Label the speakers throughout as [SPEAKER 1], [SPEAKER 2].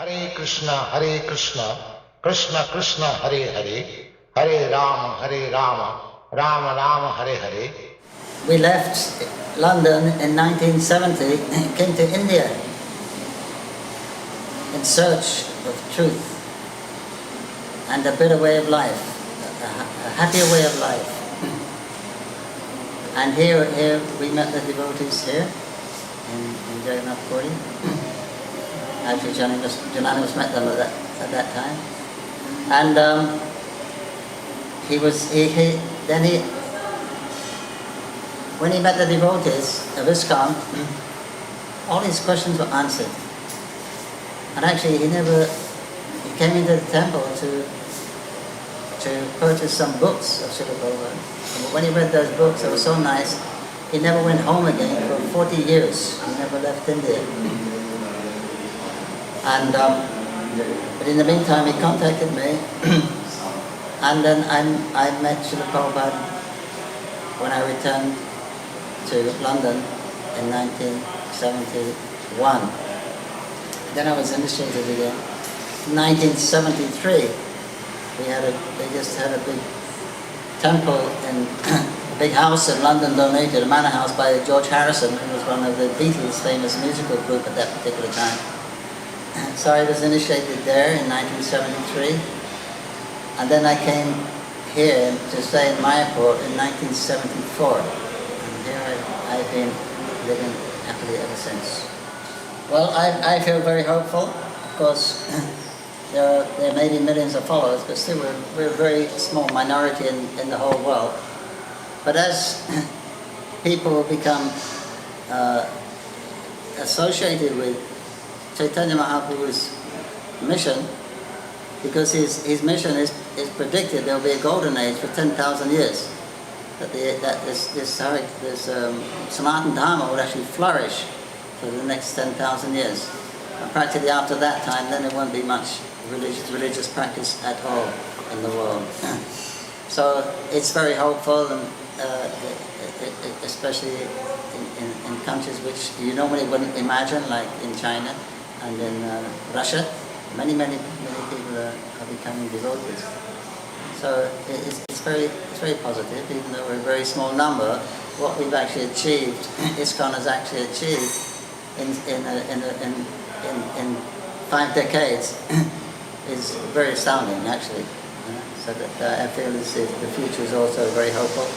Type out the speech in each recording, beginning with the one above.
[SPEAKER 1] Hare Krishna, Krishna Krishna, Hare Hare, Hare Rama, Rama Rama, Hare Hare.
[SPEAKER 2] We left London in 1970, came to India in search of truth and a better way of life, a happier way of life. And here we met the devotees here in Jananivas. Actually, Jananivas met them at that time. And when he met the devotees of ISKCON, all his questions were answered. And actually, he came into the temple to purchase some books of Srila Prabhupada. And when he read those books, they were so nice, he never went home again for 40 years. He never left India. And but in the meantime, he contacted me, and then I met Srila Prabhupada when I returned to London in 1971. Then I was initiated again. In 1973, they just had a big temple in a big house in London donated, a manor house by George Harrison, who was one of the Beatles' famous musical group at that particular time. So I was initiated there in 1973, and then I came here to stay in Mayapur in 1974. And here I've been living happily ever since. Well, I feel very hopeful. Of course, there may be millions of followers, but still we're a very small minority in the whole world. But as people become associated with Caitanya Mahaprabhus' mission, because his mission is predicted there will be a golden age for 10,000 years. That this Sanatana Dharma will actually flourish for the next 10,000 years. And practically after that time, then there won't be much religious practice at all in the world. So it's very hopeful, and especially in countries which you normally wouldn't imagine, like in China and in Russia. Many people are becoming devotees. So it's very positive, even though we're a very small number. What we've actually achieved, ISKCON has actually achieved in 5 decades is very astounding, actually. So that I feel the future is also very hopeful.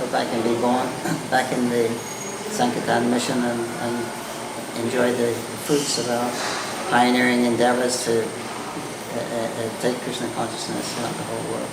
[SPEAKER 2] Hope I can be born back in the sankirtan mission and enjoy the fruits of our pioneering endeavors to take Krishna consciousness throughout the whole world.